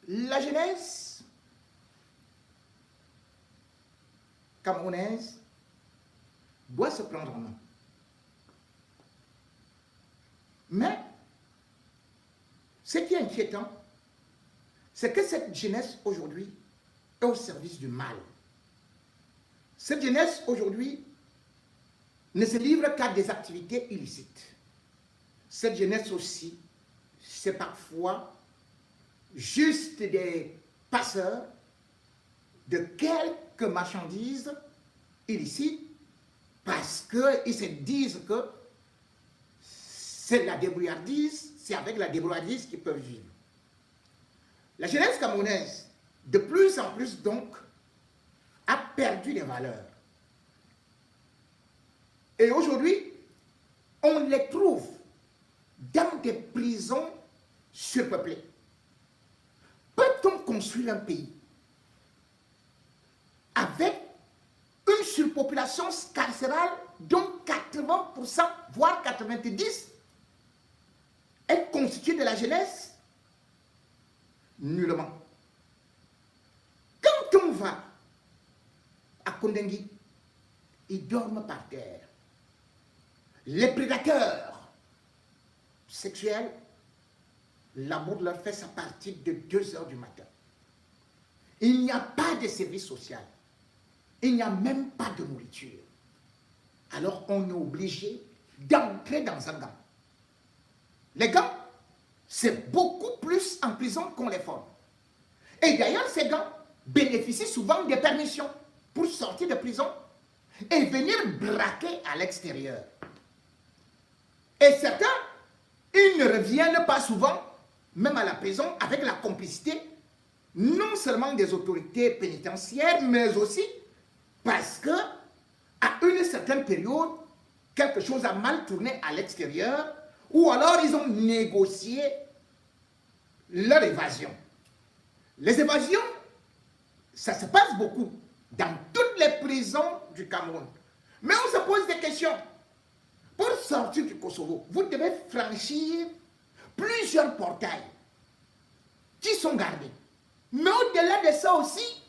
La jeunesse camerounaise doit se prendre en main. Mais, ce qui est inquiétant, c'est que cette jeunesse aujourd'hui est au service du mal. Cette jeunesse aujourd'hui ne se livre qu'à des activités illicites. Cette jeunesse aussi, c'est parfois juste des passeurs de quelques marchandises illicites parce qu'ils se disent que c'est la débrouillardise, c'est avec la débrouillardise qu'ils peuvent vivre. La jeunesse camerounaise, de plus en plus donc, a perdu des valeurs. Et aujourd'hui, on les trouve dans des prisons surpeuplées. Peut-on construire un pays avec une surpopulation carcérale dont 80%, voire 90% est constituée de la jeunesse? Nullement. Quand on va à Kondengui, ils dorment par terre. Les prédateurs sexuels labourent leurs fesses à partir de 2 h du matin. Il n'y a pas de service social. Il n'y a même pas de nourriture. Alors on est obligé d'entrer dans un gang. Les gangs, c'est beaucoup plus en prison qu'on les forme. Et d'ailleurs, ces gangs bénéficient souvent des permissions pour sortir de prison et venir braquer à l'extérieur. Et certains, ils ne reviennent pas souvent, même à la prison, avec la complicité, non seulement des autorités pénitentiaires, mais aussi parce que, à une certaine période, quelque chose a mal tourné à l'extérieur, ou alors ils ont négocié leur évasion. Les évasions, ça se passe beaucoup dans toutes les prisons du Cameroun. Mais on se pose des questions. Pour sortir du Kosovo, vous devez franchir plusieurs portails qui sont gardés. Mais au-delà de ça aussi,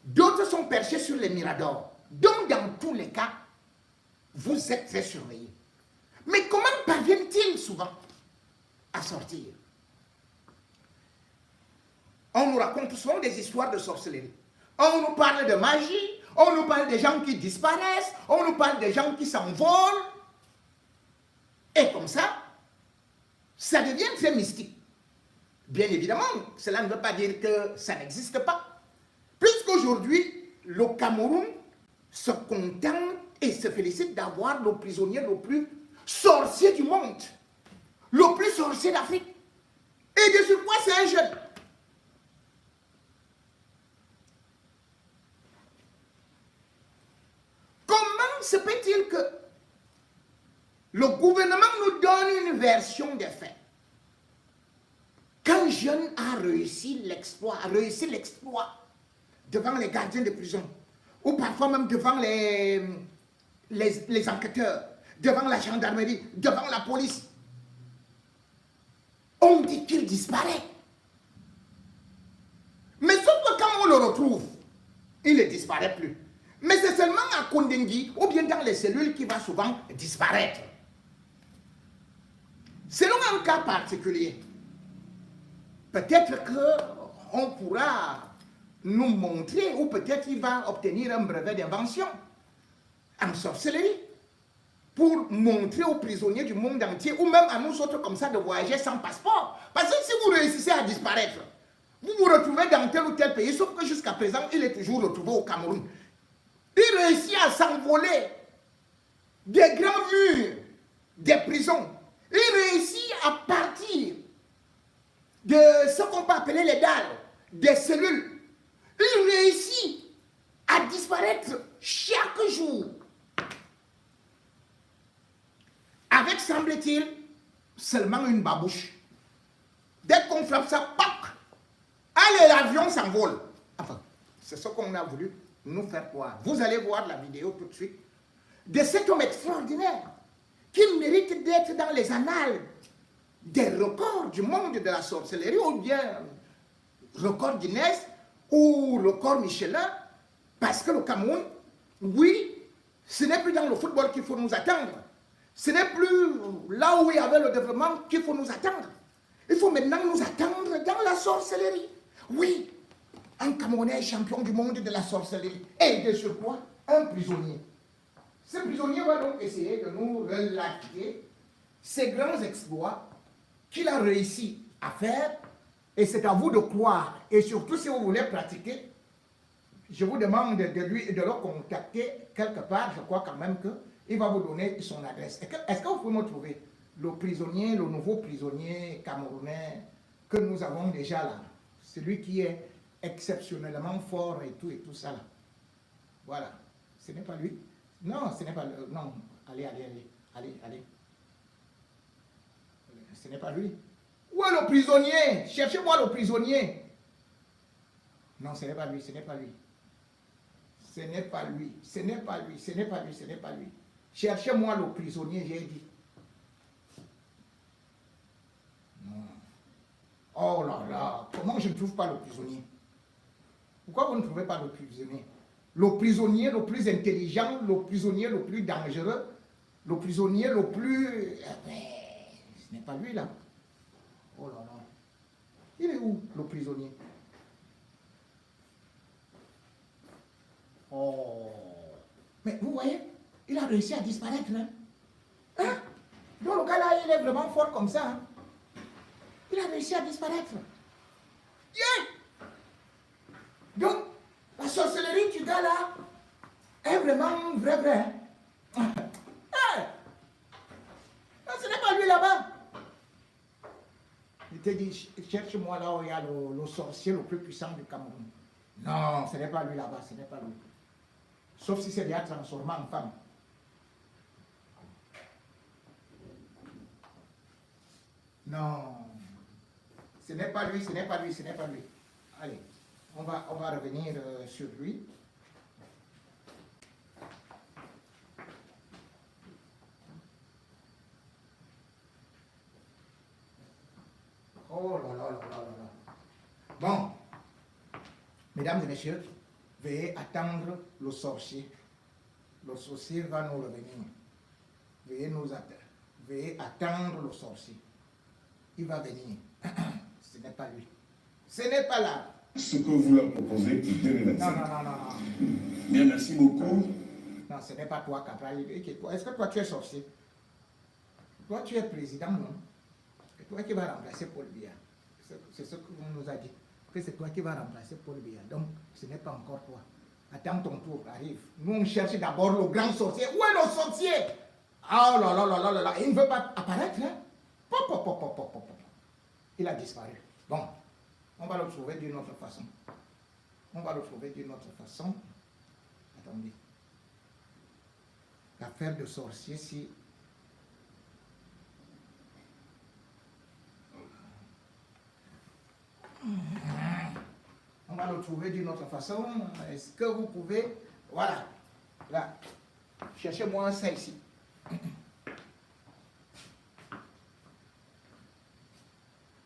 d'autres sont perchés sur les miradors. Donc, dans tous les cas, vous êtes très surveillés. Mais comment parviennent-ils souvent à sortir? On nous raconte souvent des histoires de sorcellerie. On nous parle de magie, on nous parle des gens qui disparaissent, on nous parle des gens qui s'envolent. Et comme ça devient très mystique. Bien évidemment, cela ne veut pas dire que ça n'existe pas. Puisqu'aujourd'hui, le Cameroun se contente et se félicite d'avoir le prisonnier le plus sorcier du monde, le plus sorcier d'Afrique. Et de surcroît, c'est un jeune. Comment se peut-il que le gouvernement nous donne une version des faits? Qu'un jeune a réussi l'exploit devant les gardiens de prison, ou parfois même devant les enquêteurs, devant la gendarmerie, devant la police, on dit qu'il disparaît. Mais sauf que quand on le retrouve, il ne disparaît plus. Mais c'est seulement à Kondengui ou bien dans les cellules qu'il va souvent disparaître. Selon un cas particulier, peut-être qu'on pourra nous montrer, ou peut-être il va obtenir un brevet d'invention en sorcellerie pour montrer aux prisonniers du monde entier, ou même à nous autres comme ça, de voyager sans passeport. Parce que si vous réussissez à disparaître, vous vous retrouvez dans tel ou tel pays, sauf que jusqu'à présent, il est toujours retrouvé au Cameroun. Il réussit à s'envoler des grands murs des prisons. Il réussit à partir de ce qu'on peut appeler les dalles, des cellules. Il réussit à disparaître chaque jour. Avec, semble-t-il, seulement une babouche. Dès qu'on frappe ça, pac! Allez, l'avion s'envole. Enfin, c'est ce qu'on a voulu nous faire croire. Vous allez voir la vidéo tout de suite de cet homme extraordinaire qui mérite d'être dans les annales des records du monde de la sorcellerie, ou bien record Guinness ou record Michelin, parce que le Cameroun, oui, ce n'est plus dans le football qu'il faut nous attendre. Ce n'est plus là où il y avait le développement qu'il faut nous attendre. Il faut maintenant nous attendre dans la sorcellerie. Oui, un Camerounais champion du monde de la sorcellerie. Et de surcroît, un prisonnier. Ce prisonnier va donc essayer de nous relater ces grands exploits qu'il a réussi à faire. Et c'est à vous de croire. Et surtout, si vous voulez pratiquer, je vous demande de lui et de le contacter quelque part. Je crois quand même qu'il va vous donner son adresse. Est-ce que vous pouvez me trouver le prisonnier, le nouveau prisonnier camerounais que nous avons déjà là? Celui qui est exceptionnellement fort et tout ça là. Voilà. Ce n'est pas lui? Non, ce n'est pas lui. Non, allez. Ce n'est pas lui. Où est le prisonnier? Cherchez-moi le prisonnier. Non, ce n'est pas lui, ce n'est pas lui. Ce n'est pas lui, ce n'est pas lui, ce n'est pas lui, ce n'est pas lui. Cherchez-moi le prisonnier, j'ai dit. Non. Oh là là, comment je ne trouve pas le prisonnier? Pourquoi vous ne trouvez pas le prisonnier? Le prisonnier le plus intelligent, le prisonnier le plus dangereux, le prisonnier le plus... ce n'est pas lui là. Oh là là. Il est où le prisonnier? Oh. Mais vous voyez, il a réussi à disparaître là. Hein? Donc le gars là, il est vraiment fort comme ça. Hein? Il a réussi à disparaître. Yeah! Donc, la sorcellerie du gars là est vraiment vrai. Hein? Hey! Non, ce n'est pas lui là-bas. Il te dit, cherche-moi là où il y a le sorcier le plus puissant du Cameroun. Non, ce n'est pas lui là-bas, ce n'est pas lui. Sauf si c'est déjà transformé en femme. Non. Ce n'est pas lui, ce n'est pas lui, ce n'est pas lui. Allez, on va revenir sur lui. Oh là là là là là. Bon. Mesdames et messieurs, veuillez attendre le sorcier. Le sorcier va nous revenir. Veuillez attendre le sorcier. Il va venir. Ce n'est pas lui. Ce n'est pas là. Ce que vous leur proposez pour 2025. Non. Bien, merci beaucoup. Non, ce n'est pas toi, Capral. Est-ce que toi, tu es sorcier? Toi, tu es président, non? C'est toi qui vas remplacer Paul Biya. C'est ce qu'on nous a dit. Que c'est toi qui vas remplacer Paul Biya. Donc, ce n'est pas encore toi. Attends, ton tour arrive. Nous, on cherche d'abord le grand sorcier. Où est le sorcier? Oh là là là là là là. Il ne veut pas apparaître, hein? Pop. Il a disparu. Bon, on va le trouver d'une autre façon. Attendez. L'affaire de sorcier, si... On va le trouver d'une autre façon. Est-ce que vous pouvez... Voilà. Là. Cherchez-moi ça ici.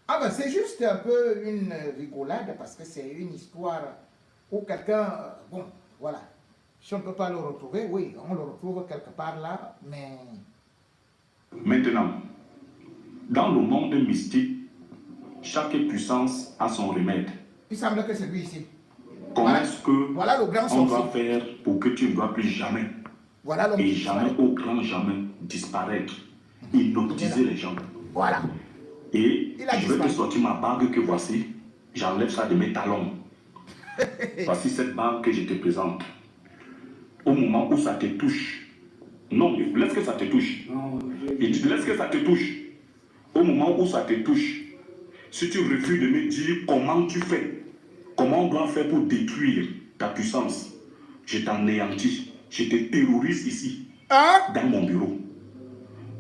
Ah ben c'est juste un peu une rigolade parce que c'est une histoire où quelqu'un... Bon, voilà. Si on ne peut pas le retrouver, oui, on le retrouve quelque part là, mais... Maintenant, dans le monde mystique, chaque puissance a son remède. Il semble que c'est lui ici. Comment Voilà. est-ce que Voilà le grand on doit sorcier. faire pour que tu ne dois plus jamais, Voilà l'homme et qui jamais disparaît. au grand jamais disparaître, hypnotiser les gens? Voilà. Et Il a je vais te disparu. sortir ma bague que voici. J'enlève ça de mes talons. Voici cette bague que je te présente. Au moment où ça te touche, non, laisse que ça te touche. Et tu laisses que ça te touche. Au moment où ça te touche, si tu refuses de me dire comment tu fais, comment on doit faire pour détruire ta puissance, je t'anéantis, je te terrorise ici, Hein? dans mon bureau.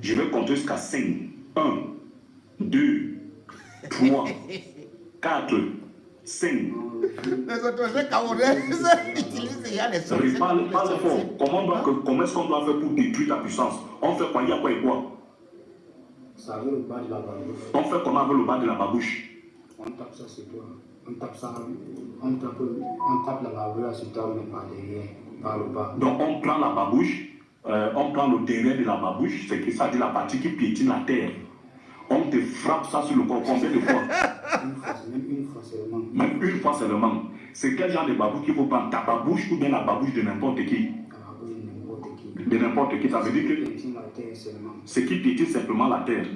Je vais compter jusqu'à 5. 1, 2, 3, 4, 5. Les autorités camerounaises utilisent déjà les sorciers. Parle fort. Comment est-ce qu'on doit faire pour détruire ta puissance? On fait quoi? Il y a quoi et quoi? Ça avec le bas de la babouche. On fait comment avec le bas de la babouche? On tape ça sur toi. On tape ça, on tape la babouche sur toi, mais par derrière, par le bas. Donc on prend la babouche, on prend le derrière de la babouche, c'est que ça dit la partie qui piétine la terre. On te frappe ça sur le corps combien de fois? Même une fois seulement. Même une fois seulement. C'est quel genre de babouche qu'il faut prendre? Ta babouche ou bien la babouche de n'importe qui? La babouche de n'importe qui. De n'importe qui, ça veut dire que Piétine la terre seulement. c'est qui piétine simplement la terre.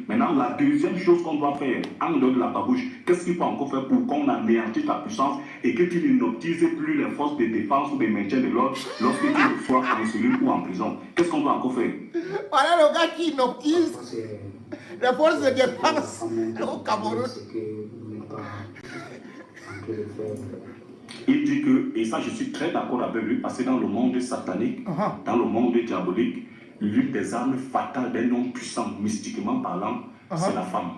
Maintenant, la deuxième chose qu'on doit faire en dehors de la babouche, qu'est-ce qu'il faut encore faire pour qu'on anéantisse ta puissance et que tu n'inoptises plus les forces de défense ou de maintien de l'ordre lorsque tu sois en cellule ou en prison? Qu'est-ce qu'on doit encore faire? Voilà le gars qui inoptise les forces de défense au Cameroun. C'est que vous n'êtes pas en train de faire. Il dit que, et ça je suis très d'accord avec lui, parce que dans le monde satanique, dans le monde diabolique, l'une des armes fatales d'un homme puissant, mystiquement parlant, c'est la femme.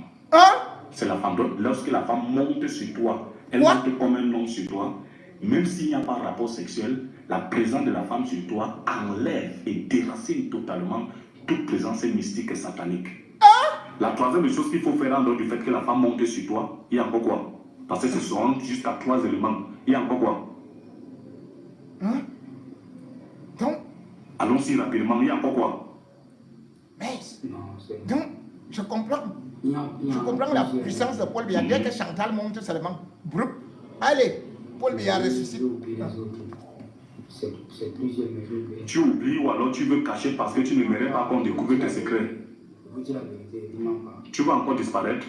C'est la femme. Donc, lorsque la femme monte sur toi, elle monte comme un homme sur toi, même s'il n'y a pas de rapport sexuel, la présence de la femme sur toi enlève et déracine totalement toute présence mystique et satanique. La troisième chose qu'il faut faire en dehors du fait que la femme monte sur toi, il y a encore quoi? Parce que ce sont jusqu'à 3 éléments. Il y a encore quoi? Donc, allons-y rapidement, il y a encore quoi? mais, Non, c'est. donc, je comprends. Je comprends la puissance de Paul Biya. Dès que Chantal monte seulement, broup, allez, Paul Biya ressuscite. C'est plusieurs mesures. Tu oublies ou alors tu veux cacher parce que tu n'aimerais pas qu'on découvre tes secrets. Je vous dis la vérité, il m'en parle. Tu vas encore disparaître.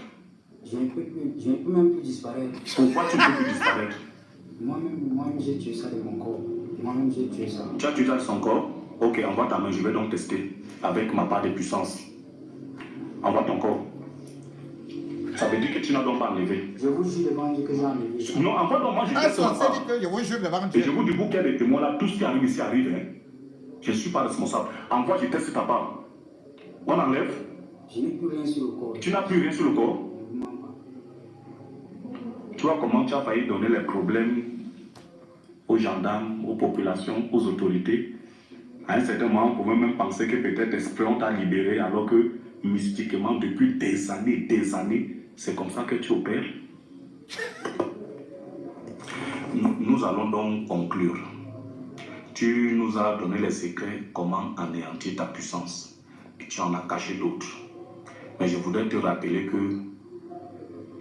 Je ne peux même plus disparaître. Pourquoi tu ne peux plus disparaître? Moi-même, j'ai tué ça de mon corps. Moi-même, j'ai tué ça. Tu as tué ça de son corps? Ok, envoie ta main, je vais donc tester avec ma part de puissance. Envoie ton corps. Ça veut dire que tu n'as donc pas enlevé. Je vous jure devant Dieu que j'ai enlevé. Non, envoie donc moi, je Ah, teste ma c'est part. dit que je vous jure devant Et Dieu. je vous dis, vous qui êtes des témoins là, tout ce qui arrive ici arrive. Hein. Je ne suis pas responsable. Envoie, je teste ta part. On enlève. Je n'ai plus rien sur le corps. Tu n'as plus rien sur le corps. Je ne vous mens pas. Tu vois comment tu as failli donner les problèmes aux gendarmes, aux populations, aux autorités. À un certain moment, on pouvait même penser que peut-être l'esprit on t'a libéré alors que mystiquement, depuis des années, c'est comme ça que tu opères. Nous allons donc conclure. Tu nous as donné les secrets comment anéantir ta puissance. Et tu en as caché d'autres. Mais je voudrais te rappeler que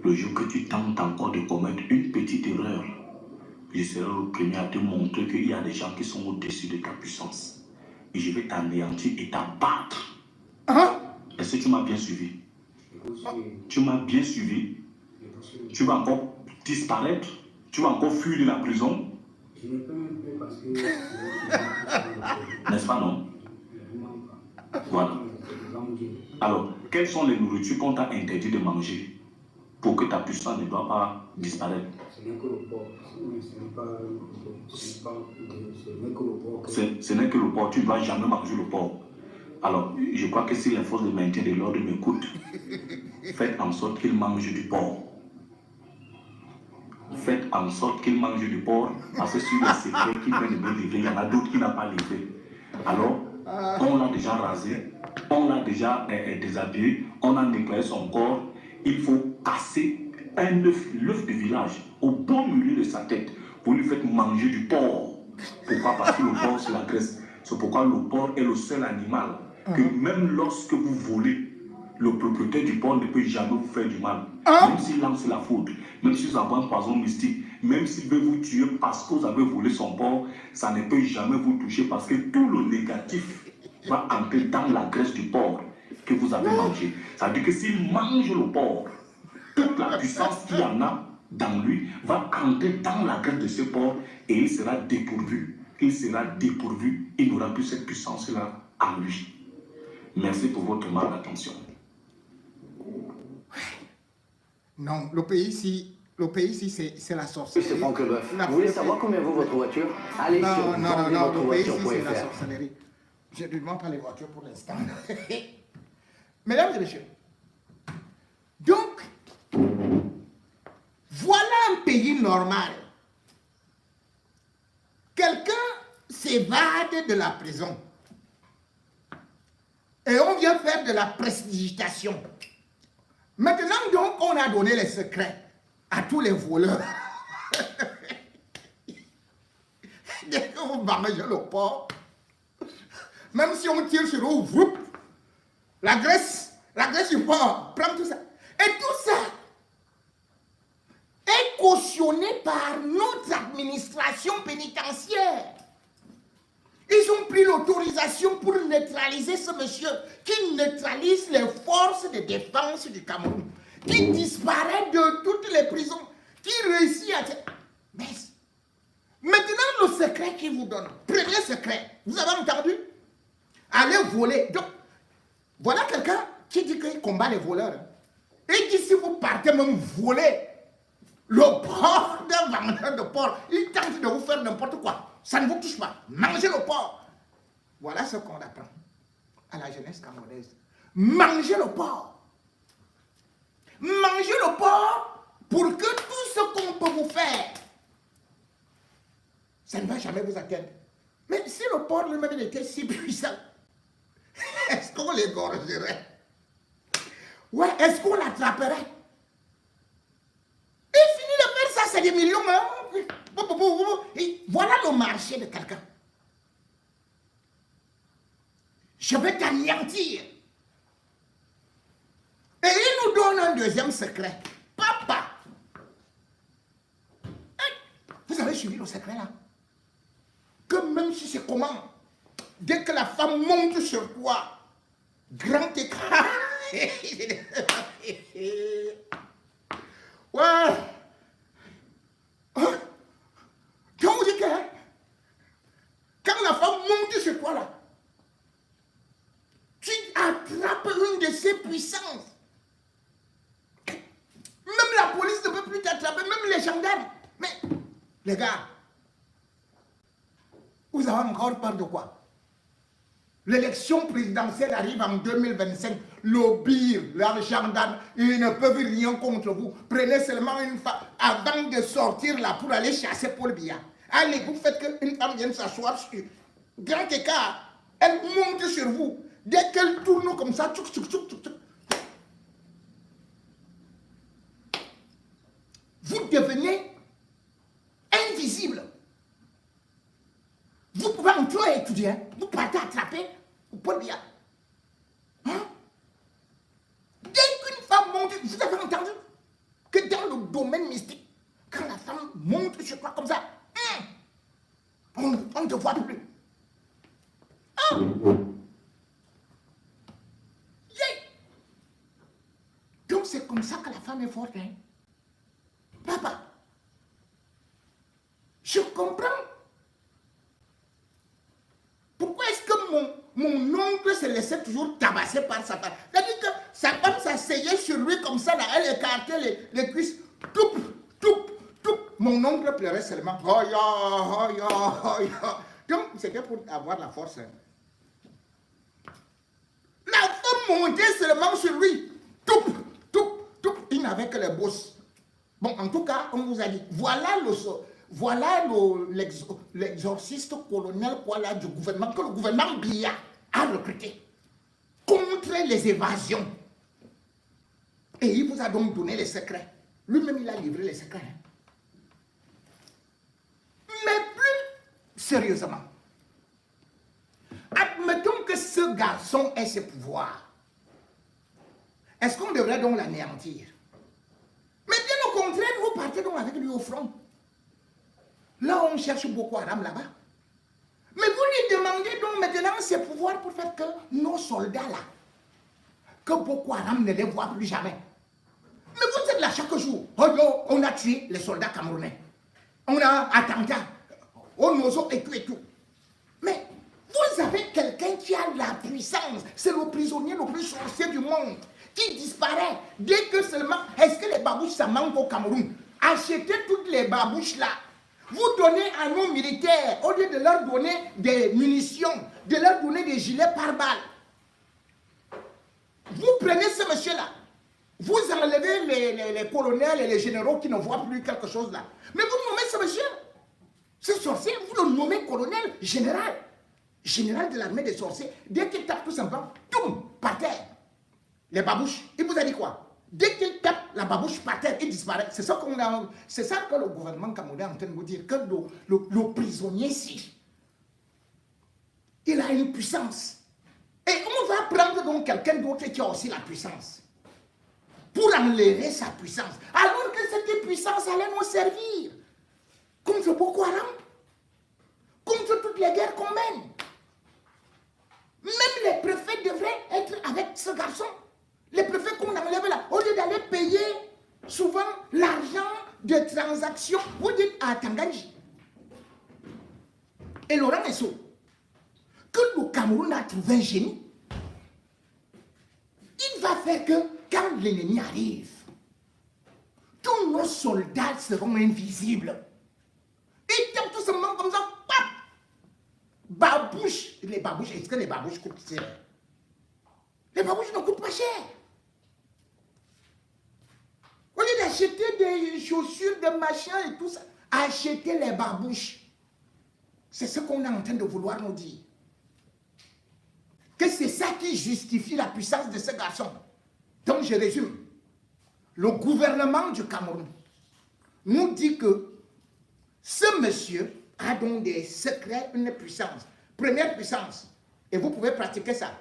le jour que tu tentes encore de commettre une petite erreur, je serai le premier à te montrer qu'il y a des gens qui sont au-dessus de ta puissance. Et je vais t'anéantir et t'abattre. Est-ce que tu m'as bien suivi? Tu m'as bien suivi? Tu vas encore disparaître? Tu vas encore fuir de la prison? Je ne peux même plus parce que. N'est-ce pas, non? Je ne vous mens pas. Voilà. Devant Dieu. Alors, quelles sont les nourritures qu'on t'a interdit de manger pour que ta puissance ne doit pas disparaître? Ce n'est que le porc. Ce n'est pas. Ce n'est que le porc. Ce n'est que le porc. Tu ne dois jamais manger le porc. Alors, je crois que si les forces de maintien de l'ordre m'écoutent, faites en sorte qu'ils mangent du porc. Faites en sorte qu'ils mangent du porc, parce que sur les secrets qui viennent de me livrer, il y en a d'autres qui n'ont pas livré. Alors, on l'a déjà rasé, on l'a déjà déshabillé, on a nettoyé son corps. Il faut casser un œuf, l'œuf de village, au bon milieu de sa tête. Vous lui faites manger du porc. Pourquoi? Parce que le porc, c'est la graisse. C'est pourquoi le porc est le seul animal que même lorsque vous volez, le propriétaire du porc ne peut jamais vous faire du mal. Même s'il lance la foudre, même si vous avez un poison mystique, même s'il veut vous tuer parce que vous avez volé son porc, ça ne peut jamais vous toucher parce que tout le négatif va entrer dans la graisse du porc que vous avez mangé. Ça veut dire que s'il mange le porc, toute la puissance qu'il y en a dans lui va entrer dans la graisse de ce porc et il sera dépourvu. Il sera dépourvu. Il n'aura plus cette puissance-là en lui. Merci pour votre mal d'attention. Non, le pays ici, c'est la sorcellerie. C'est Franck Leboeuf. La Vous voulez sorcellerie. savoir combien vaut votre voiture? Allez sur Non, le pays ici, c'est la vendezvotrevoiture.fr. sorcellerie. Je ne demande pas les voitures pour l'instant. Mesdames et messieurs, donc, voilà un pays normal. Quelqu'un s'évade de la prison. Et on vient faire de la prestidigitation. Maintenant, donc, on a donné les secrets à tous les voleurs. Dès que vous mangez le porc, même si on tire sur vous, whoop, la graisse du porc, prend tout ça. Et tout ça est cautionné par notre administration pénitentiaire. Ils ont pris l'autorisation pour neutraliser ce monsieur qui neutralise les forces de défense du Cameroun, qui disparaît de toutes les prisons, qui réussit à... Mais maintenant, le secret qu'il vous donne, premier secret, vous avez entendu? Allez voler. Donc, voilà quelqu'un qui dit qu'il combat les voleurs. Et qui, si vous partez même voler le porc d'un vendeur de porc, il tente de vous faire n'importe quoi. Ça ne vous touche pas. Mangez le porc. Voilà ce qu'on apprend à la jeunesse camerounaise. Mangez le porc. Mangez le porc pour que tout ce qu'on peut vous faire, ça ne va jamais vous atteindre. Mais si le porc lui-même était si puissant, est-ce qu'on l'égorgerait? Ouais, est-ce qu'on l'attraperait? Il finit de faire ça, c'est des millions. Hein? Et voilà le marché de quelqu'un. Je vais t'anéantir. Et il nous donne un deuxième secret. Papa. Vous avez suivi le secret là? Que même si c'est comment, dès que la femme monte sur toi, grand écart. Ouais. Quand vous dites que quand la femme monte sur toi là, tu attrapes une de ses puissances. Même la police ne peut plus t'attraper, même les gendarmes. Mais, les gars, vous avez encore peur de quoi? L'élection présidentielle arrive en 2025. Le BIR, les gendarmes, ils ne peuvent rien contre vous. Prenez seulement une femme avant de sortir là pour aller chasser Paul Biya. Allez, vous faites qu'une femme vienne s'asseoir sur grand écart. Elle monte sur vous. Dès qu'elle tourne comme ça, tchouk, tchouk, tchouk, tchouk, tchouk. Vous devenez invisible. Vous pouvez entrer étudier, hein? Vous partez attraper Paul Biya. Hein? Dès qu'une femme monte, vous avez entendu que dans le domaine mystique, quand la femme monte sur toi comme ça, on ne te voit plus. Hein? Yeah. Donc c'est comme ça que la femme est forte. Hein? Papa, je comprends. Pourquoi est-ce que mon oncle se laissait toujours tabasser par sa femme? C'est-à-dire que sa femme s'asseyait sur lui comme ça, là, elle écartait les cuisses. Toup, toup, toup. Mon oncle pleurait seulement. Oh ya, oh ya, oh ya. Donc, c'était pour avoir la force. La femme montait seulement sur lui. Toup, toup, toup. Il n'avait que les bosses. Bon, en tout cas, on vous a dit, voilà l'exorciste colonel Kuala du gouvernement, que le gouvernement Biya a recruté contre les évasions. Et il vous a donc donné les secrets. Lui-même, il a livré les secrets. Mais plus sérieusement, admettons que ce garçon ait ses pouvoirs. Est-ce qu'on devrait donc l'anéantir? Mais bien au contraire, vous partez donc avec lui au front. Là, on cherche Boko Haram là-bas. Mais vous lui demandez donc maintenant ses pouvoirs pour faire que nos soldats là, que Boko Haram ne les voit plus jamais. Mais vous êtes là chaque jour. Oh non, on a tué les soldats camerounais. On a attentat. On nous a et tout et tout. Mais vous avez quelqu'un qui a la puissance. C'est le prisonnier le plus sorcier du monde. Qui disparaît dès que seulement... Est-ce que les babouches, ça manque au Cameroun? Achetez toutes les babouches là. Vous donnez à nos militaires, au lieu de leur donner des munitions, de leur donner des gilets pare-balles. Vous prenez ce monsieur-là. Vous enlevez les colonels et les généraux qui ne voient plus quelque chose là. Mais vous nommez ce monsieur. Ce sorcier, vous le nommez colonel, général. général de l'armée des sorciers, dès qu'il tape tout simplement, toum, par terre. Les babouches, il vous a dit quoi? Dès qu'il tape la babouche par terre, il disparaît. C'est ça que le gouvernement camerounais est en train de vous dire, que le prisonnier-ci, il a une puissance. Et on va prendre donc quelqu'un d'autre qui a aussi la puissance pour enlever sa puissance. Alors que cette puissance allait nous servir contre Boko Haram, contre toutes les guerres qu'on mène. Même les préfets devraient être avec ce garçon. Les préfets qu'on enlève là, au lieu d'aller payer souvent l'argent de transactions, vous dites à Tanganji et Laurent Esso que le Cameroun a trouvé un génie. Il va faire que quand l'ennemi arrive, tous nos soldats seront invisibles. Ils tapent tout simplement comme ça, pap! Babouche. Les babouches, est-ce que les babouches coûtent cher? Les babouches ne coûtent pas cher. Au lieu d'acheter des chaussures, des machins et tout ça, achetez les babouches. C'est ce qu'on est en train de vouloir nous dire. Que c'est ça qui justifie la puissance de ce garçon. Donc je résume. Le gouvernement du Cameroun nous dit que ce monsieur a donc des secrets, une puissance. Première puissance. Et vous pouvez pratiquer ça.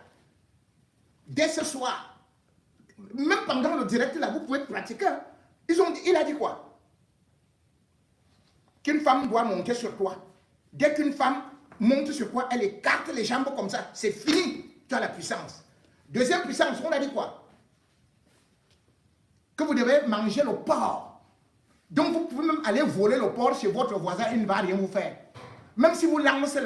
Dès ce soir, même pendant le direct là, vous pouvez pratiquer. Il a dit quoi? Qu'une femme doit monter sur toi. Dès qu'une femme monte sur toi, elle écarte les jambes comme ça. C'est fini. Tu as la puissance. Deuxième puissance, on a dit quoi? Que vous devez manger le porc. Donc vous pouvez même aller voler le porc chez votre voisin, il ne va rien vous faire. Même si vous lancez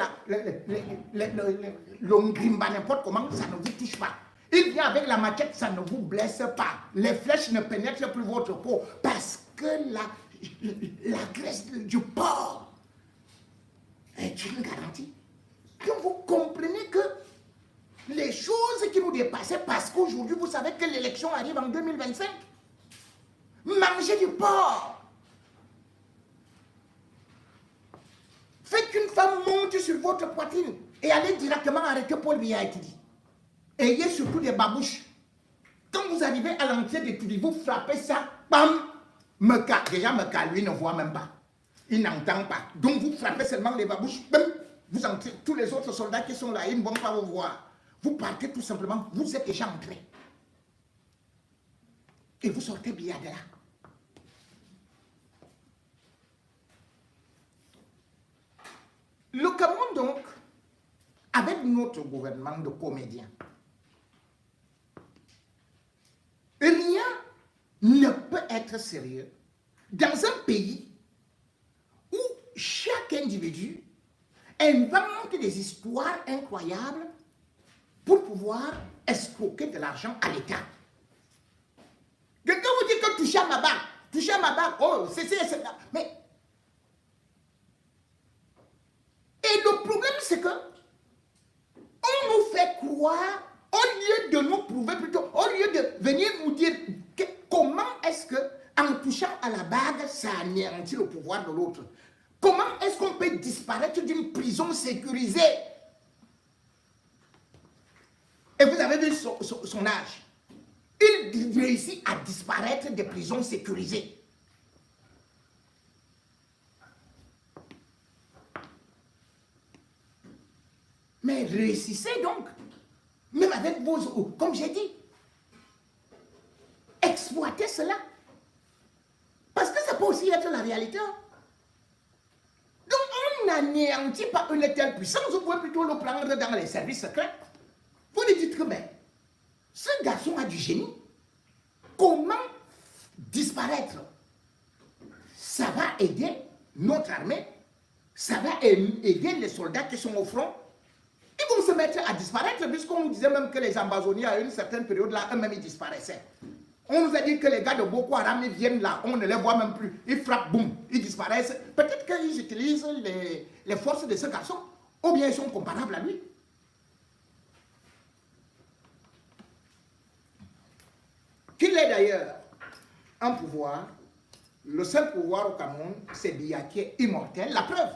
le grimba n'importe comment, ça ne vous touche pas. Il vient avec la machette, ça ne vous blesse pas. Les flèches ne pénètrent plus votre peau parce que la graisse du porc est une garantie. Donc vous comprenez que les choses qui nous dépassaient, parce qu'aujourd'hui, vous savez que l'élection arrive en 2025. Mangez du porc. Faites qu'une femme monte sur votre poitrine et allez directement arrêter Paul Biya et Tudi. Ayez surtout des babouches. Quand vous arrivez à l'entrée de Tudi, vous frappez ça, bam, Meka. Déjà, Meka, lui, ne voit même pas. Il n'entend pas. Donc, vous frappez seulement les babouches, bam, vous entrez. Tous les autres soldats qui sont là, ils ne vont pas vous voir. Vous partez tout simplement, vous êtes déjà entré. Et vous sortez Biya de là. Le Cameroun, donc, avec notre gouvernement de comédiens, rien ne peut être sérieux dans un pays où chaque individu invente des histoires incroyables pour pouvoir escroquer de l'argent à l'État. Quelqu'un vous dit que toucher à ma barre, oh, c'est là. Mais et le problème, c'est que on nous fait croire, au lieu de nous prouver plutôt, au lieu de venir nous dire comment est-ce que, en touchant à la bague, ça anéantit le pouvoir de l'autre. Comment est-ce qu'on peut disparaître d'une prison sécurisée? Et vous avez vu son âge. Il réussit à disparaître des prisons sécurisées. Mais réussissez donc, même avec vos, comme j'ai dit, exploitez cela. Parce que ça peut aussi être la réalité. Donc on n'anéantit pas une telle puissance, vous pouvez plutôt le prendre dans les services secrets. Vous lui dites que, mais, ce garçon a du génie. Comment disparaître? Ça va aider notre armée, ça va aider les soldats qui sont au front. Ils vont se mettre à disparaître, puisqu'on nous disait même que les ambazoniens, à une certaine période, là, eux-mêmes, ils disparaissaient. On nous a dit que les gars de Boko Haram, ils viennent là, on ne les voit même plus. Ils frappent, boum, ils disparaissent. Peut-être qu'ils utilisent les forces de ce garçon, ou bien ils sont comparables à lui. Qu'il ait d'ailleurs un pouvoir, le seul pouvoir au Cameroun, c'est Biya qui est immortel. La preuve,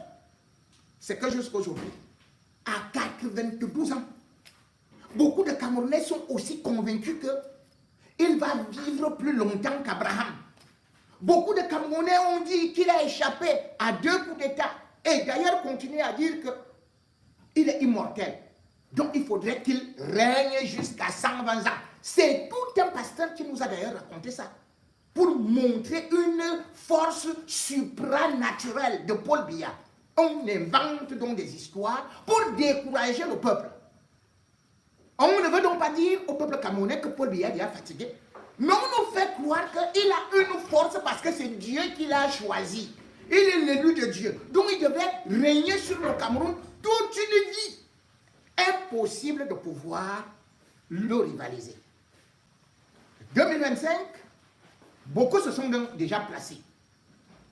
c'est que jusqu'aujourd'hui, à 92 ans. Beaucoup de Camerounais sont aussi convaincus qu'il va vivre plus longtemps qu'Abraham. Beaucoup de Camerounais ont dit qu'il a échappé à 2 coups d'État et d'ailleurs continuent à dire qu'il est immortel. Donc il faudrait qu'il règne jusqu'à 120 ans. C'est tout un pasteur qui nous a d'ailleurs raconté ça, pour montrer une force supranaturelle de Paul Biya. On invente donc des histoires pour décourager le peuple. On ne veut donc pas dire au peuple camerounais que Paul Biya est déjà fatigué. Mais on nous fait croire qu'il a une force parce que c'est Dieu qui l'a choisi. Il est l'élu de Dieu. Donc il devait régner sur le Cameroun toute une vie. Impossible de pouvoir le rivaliser. 2025, beaucoup se sont donc déjà placés.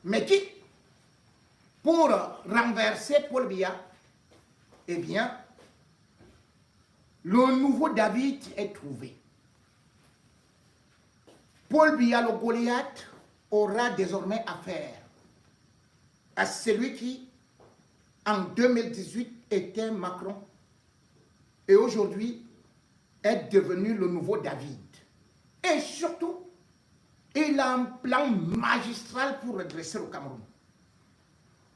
Mais qui, pour renverser Paul Biya, eh bien, le nouveau David est trouvé. Paul Biya, le Goliath, aura désormais affaire à celui qui, en 2018, était Macron et aujourd'hui est devenu le nouveau David. Et surtout, il a un plan magistral pour redresser le Cameroun.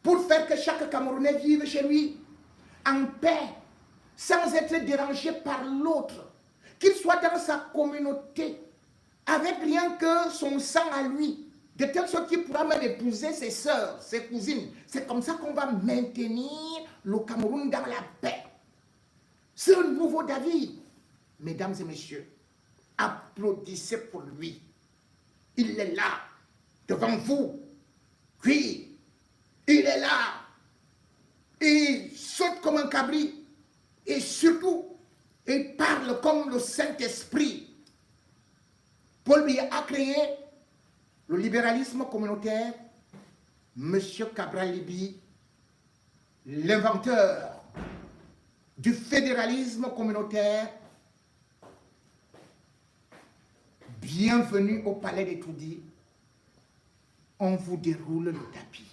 Pour faire que chaque Camerounais vive chez lui en paix, sans être dérangé par l'autre, qu'il soit dans sa communauté, avec rien que son sang à lui, de telle sorte qu'il pourra même épouser ses sœurs, ses cousines. C'est comme ça qu'on va maintenir le Cameroun dans la paix. C'est le nouveau David. Mesdames et messieurs, applaudissez pour lui. Il est là, devant vous. Oui, il est là. Il saute comme un cabri. Et surtout, il parle comme le Saint-Esprit. Paul Biya a créé le libéralisme communautaire. Monsieur Cabral Libye, l'inventeur du fédéralisme communautaire. Bienvenue au palais des Toudis. On vous déroule le tapis.